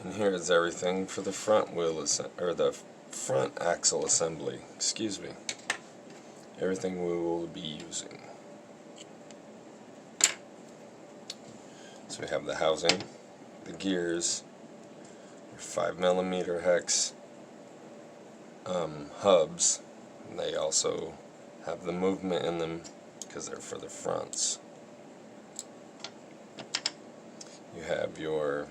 And here is everything for the front wheel or the front axle assembly. Excuse me. Everything we will be using. So we have the housing, the gears, your 5mm hex hubs. And they also have the movement in them because they're for the fronts. You have your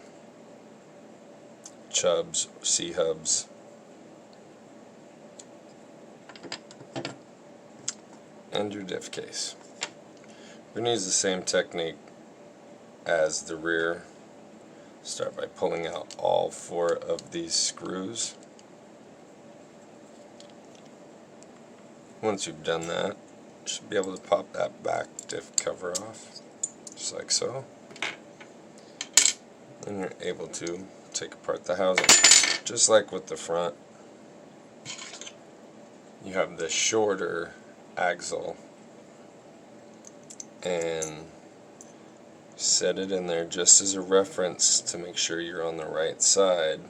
chubs, C-hubs, and your diff case. We're going to use the same technique as the rear. Start by pulling out all 4 of these screws. Once you've done that, you should be able to pop that back diff cover off, just like so. Then you're able to take apart the housing. Just like with the front, you have the shorter axle, and set it in there just as a reference to make sure you're on the right side.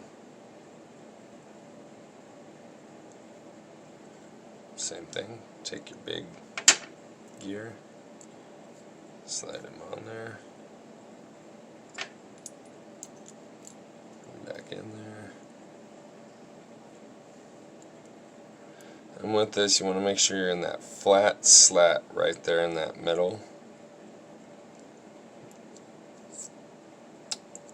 Same thing, take your big gear, slide him on there, back in there. And with this, you want to make sure you're in that flat slat right there in that middle,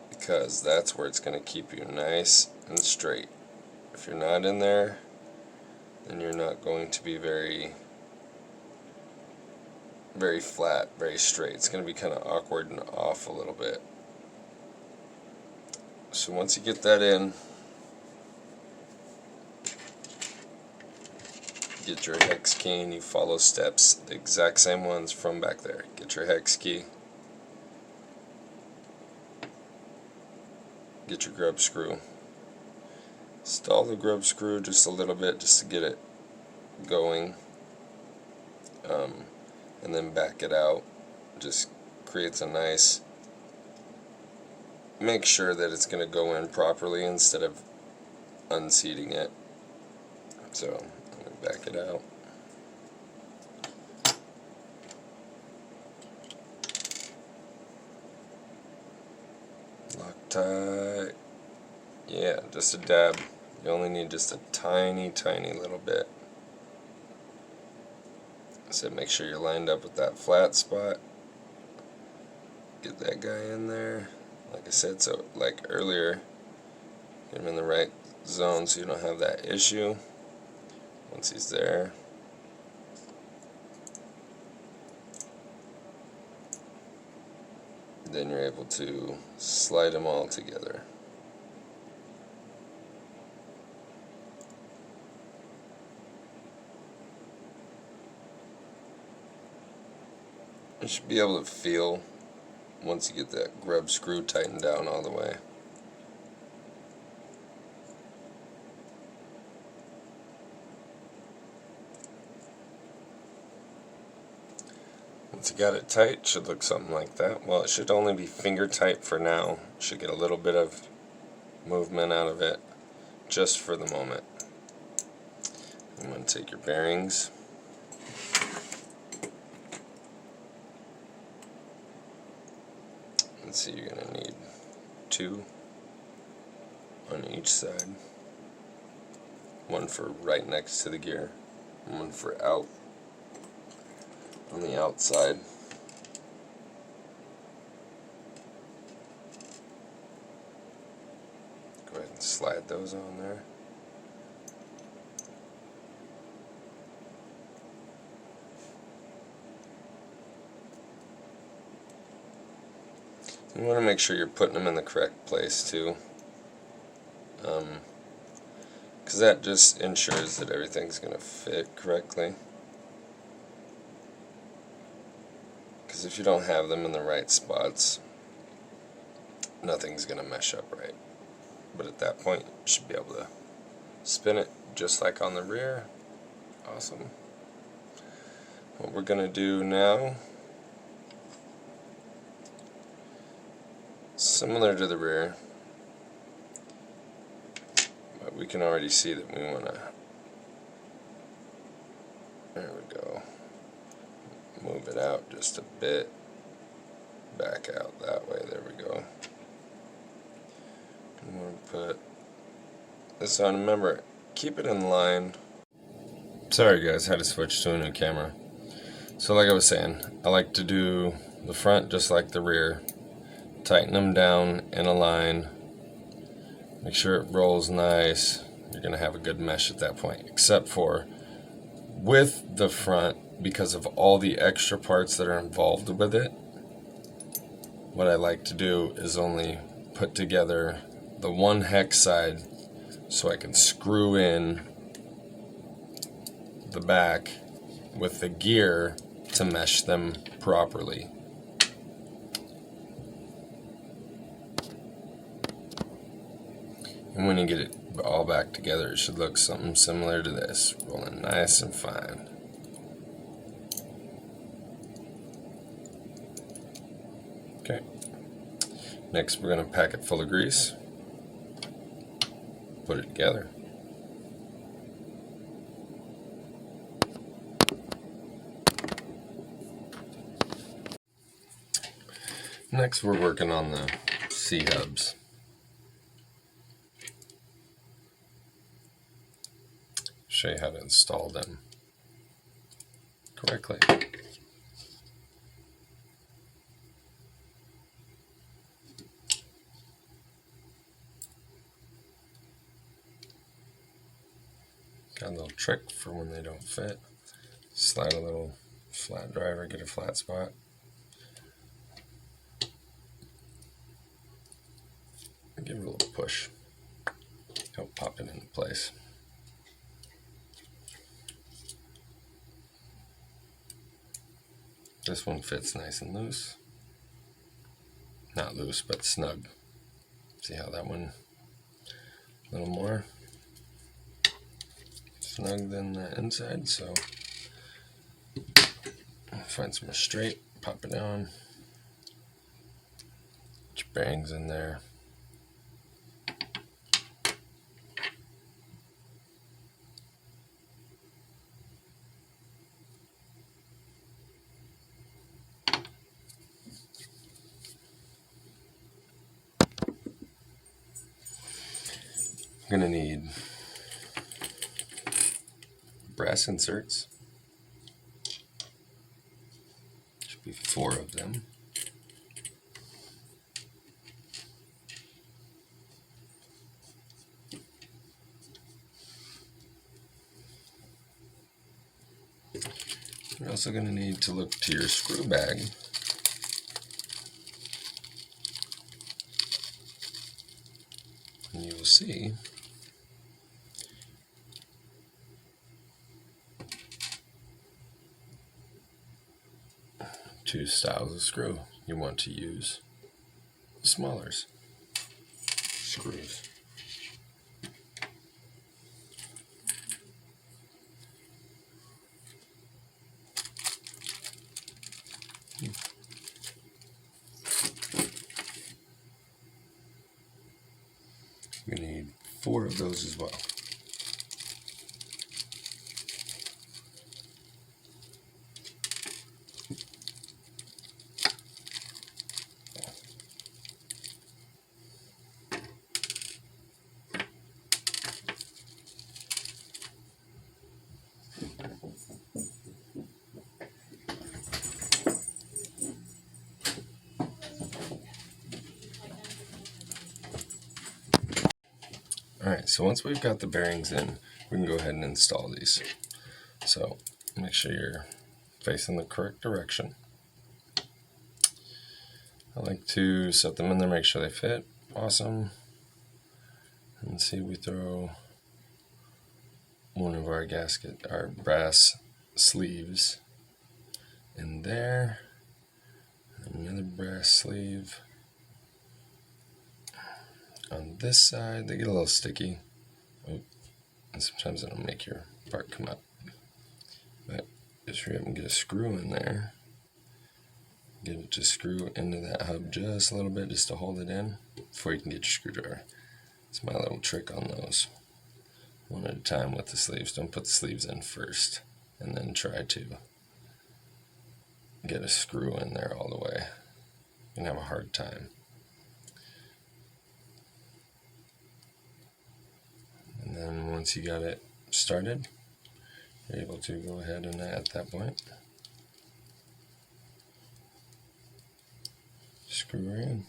because that's where it's going to keep you nice and straight. If you're not in there, then you're not going to be very flat, very straight. It's going to be kind of awkward and off a little bit. So once you get that in, get your hex key and you follow steps, the exact same ones from back there. Get your hex key, get your grub screw. Stall the grub screw just a little bit just to get it going, and then back it out. Just creates a nice, make sure that it's going to go in properly instead of unseating it. So I'm going to back it out. Loctite. Yeah, just a dab. You only need just a tiny little bit. So make sure you're lined up with that flat spot. Get that guy in there. Like I said, so like earlier, get him in the right zone so you don't have that issue. Once he's there, then you're able to slide them all together. You should be able to feel once you get that grub screw tightened down all the way. Once you got it tight, it should look something like that. Well, it should only be finger tight for now. You should get a little bit of movement out of it just for the moment. I'm going to take your bearings. Let's see, you're going to need 2 on each side. One for right next to the gear, and one for out on the outside. Go ahead and slide those on there. You want to make sure you're putting them in the correct place too, because that just ensures that everything's going to fit correctly. Because if you don't have them in the right spots, nothing's going to mesh up right. But at that point, you should be able to spin it just like on the rear. Awesome. What we're going to do now, similar to the rear, we can already see that we want to, there we go, move it out just a bit, back out that way, there we go. I'm going to put this on. Remember, keep it in line. Sorry guys, had to switch to a new camera. So like I was saying, I like to do the front just like the rear. Tighten them down in a line. Make sure it rolls nice. You're going to have a good mesh at that point. Except for with the front, because of all the extra parts that are involved with it, what I like to do is only put together the one hex side so I can screw in the back with the gear to mesh them properly. And when you get it all back together, it should look something similar to this, rolling nice and fine. Okay. Next we're going to pack it full of grease. Put it together. Next we're working on the C-hubs. Show you how to install them correctly. Got a little trick for when they don't fit. Slide a little flat driver, get a flat spot. Give it a little push. Help pop it into place. This one fits nice and loose. Not loose, but snug. See how that one, a little more snug than the inside, so find some straight, pop it down. Get your bearings in there. I'm going to need brass inserts. Should be 4 of them. You're also going to need to look to your screw bag. And you will see two styles of screw. You want to use smaller screws. We need 4 of those as well. Alright, so once we've got the bearings in, we can go ahead and install these. So make sure you're facing the correct direction. I like to set them in there, make sure they fit. Awesome. And see, we throw one of our brass sleeves in there. Another brass sleeve on this side. They get a little sticky. Oh, and sometimes it'll make your part come up. But just hurry up and get a screw in there. Get it to screw into that hub just a little bit, just to hold it in before you can get your screwdriver. It's my little trick on those. one at a time with the sleeves. Don't put the sleeves in first and then try to get a screw in there all the way. You're going to have a hard time. And then once you got it started, you're able to go ahead and at that point screw her in.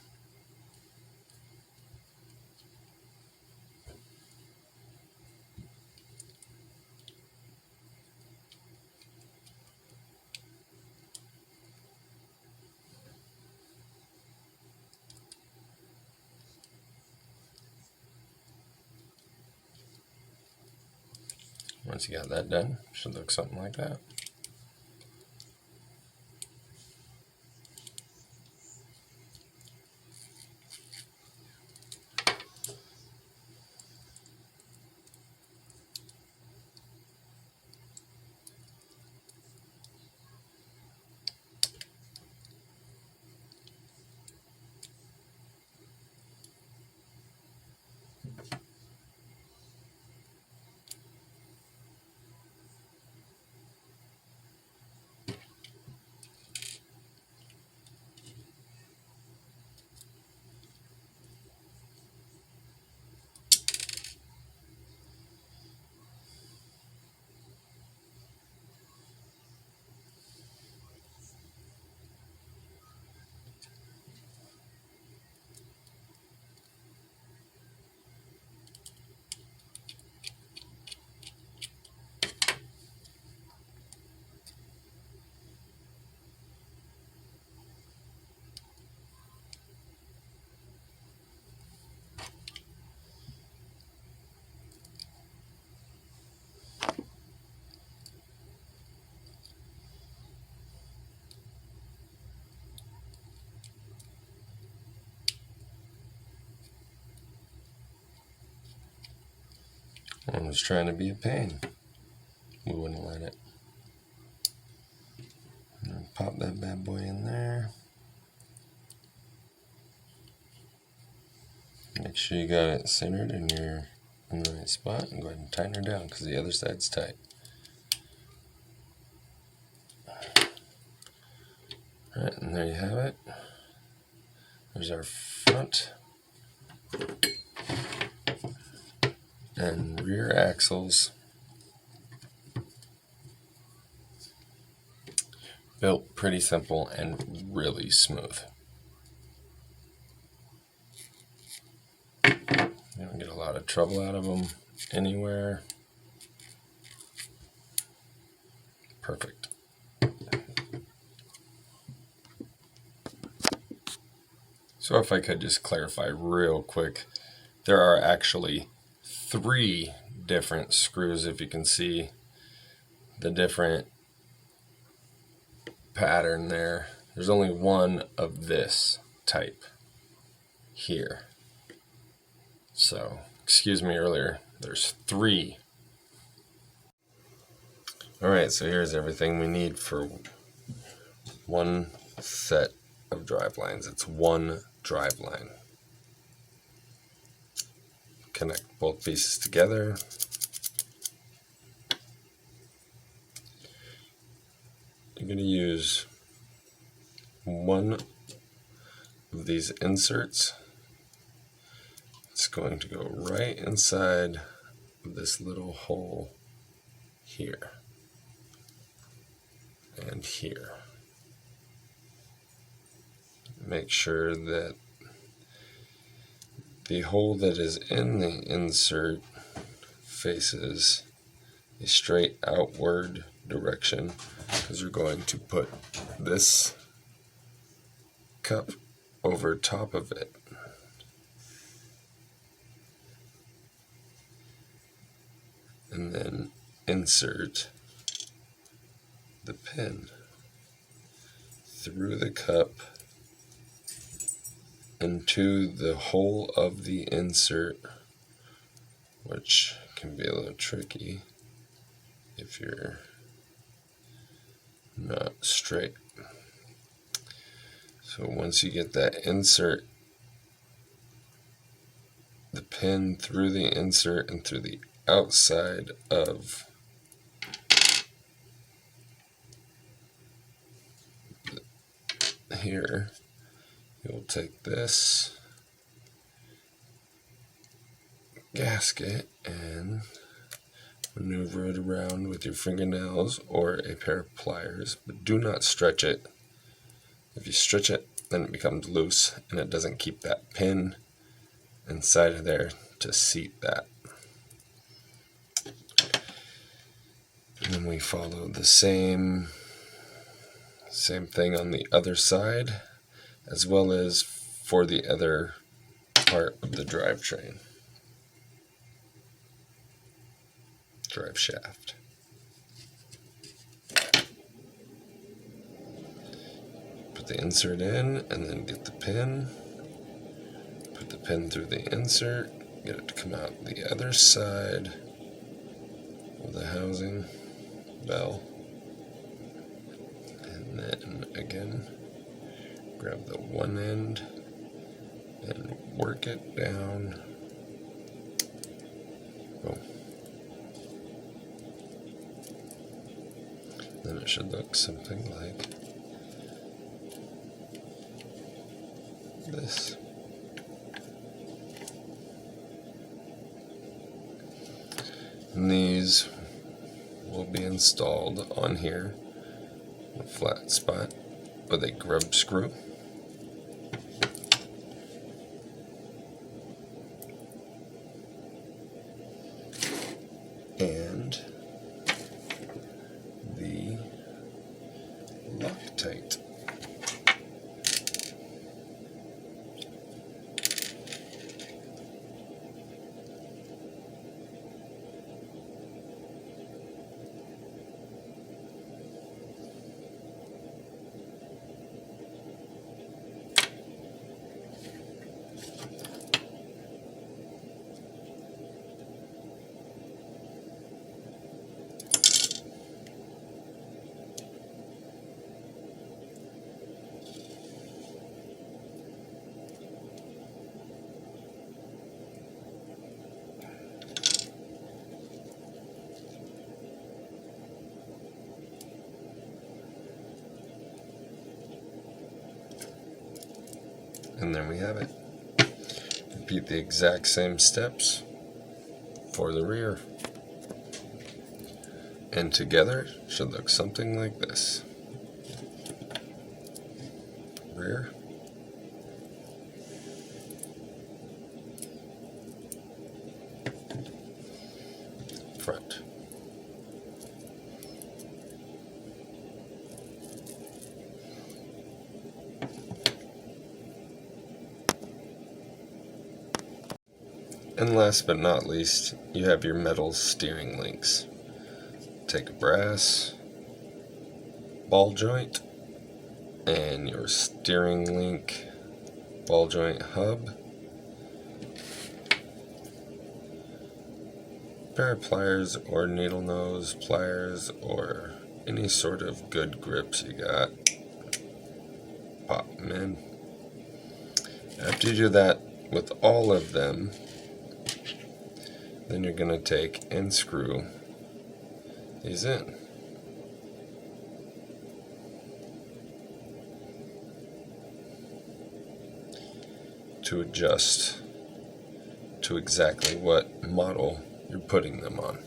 Once you got that done, it should look something like that. One was trying to be a pain. We wouldn't let it. Pop that bad boy in there. Make sure you got it centered and you're in the right spot, and go ahead and tighten her down because the other side's tight. Alright, and there you have it. There's our front and rear axles. Built pretty simple and really smooth. You don't get a lot of trouble out of them anywhere. Perfect. So if I could just clarify real quick, there are actually 3 different screws. If you can see the different pattern there, there's only one of this type here. So, excuse me earlier, there's 3. Alright, so here's everything we need for one set of drive lines. It's one drive line. Connect both pieces together. You're going to use one of these inserts. It's going to go right inside of this little hole here and here. Make sure that the hole that is in the insert faces a straight outward direction, because you're going to put this cup over top of it. And then insert the pin through the cup into the hole of the insert, which can be a little tricky if you're not straight. So once you get that insert, the pin through the insert and through the outside of here, you'll take this gasket and maneuver it around with your fingernails or a pair of pliers, but do not stretch it. If you stretch it, then it becomes loose and it doesn't keep that pin inside of there to seat that. And then we follow the same thing on the other side, as well as for the other part of the drivetrain. Drive shaft. Put the insert in and then get the pin. Put the pin through the insert, get it to come out the other side of the housing bell. And then again, grab the one end and work it down. Boom. Then it should look something like this. And these will be installed on here, a flat spot, with a grub screw. And the Loctite. And there we have it. Repeat the exact same steps for the rear. And together should look something like this. Rear. Front. And last but not least, you have your metal steering links. Take a brass ball joint and your steering link ball joint hub. Pair of pliers or needle nose pliers or any sort of good grips you got. Pop them in. After you do that with all of them, then you're going to take and screw these in. To adjust to exactly what model you're putting them on.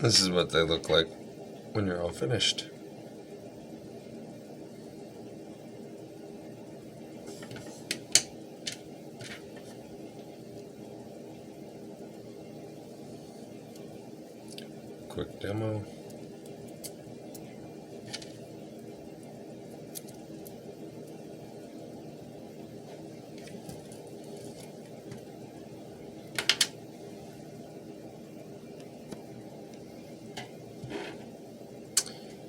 This is what they look like when you're all finished. Quick demo.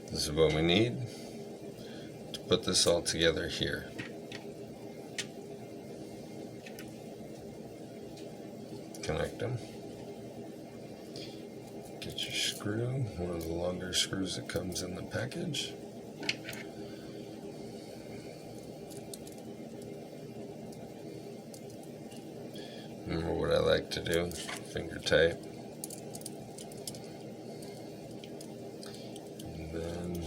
This is what we need to put this all together here. Connect them. Get your screw, one of the longer screws that comes in the package. Remember, do, finger tape. And then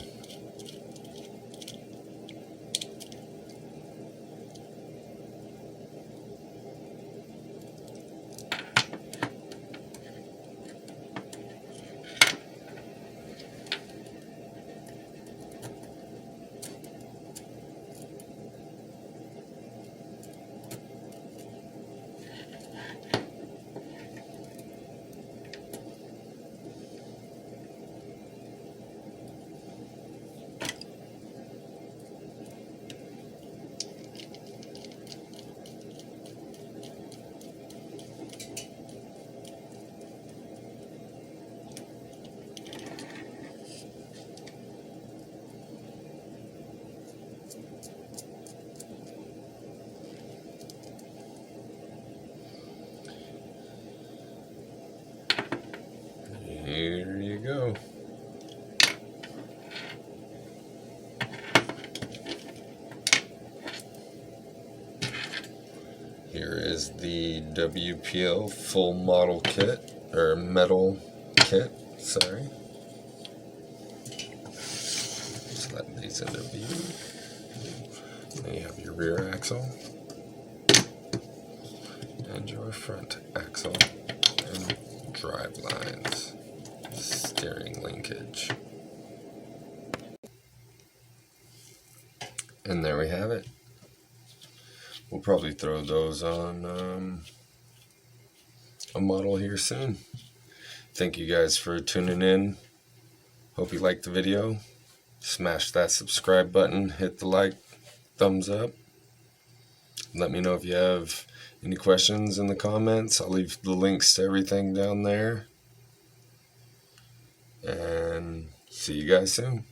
here you go. Here is the WPL full model kit, or metal kit, sorry. Slide these into view. Then you have your rear axle, and your front axle, and drive lines, steering linkage. And there we have it. We'll probably throw those on a model here soon. Thank you guys for tuning in. Hope you liked the video. Smash that subscribe button, hit the like, thumbs up. Let me know if you have any questions in the comments. I'll leave the links to everything down there. And see you guys soon.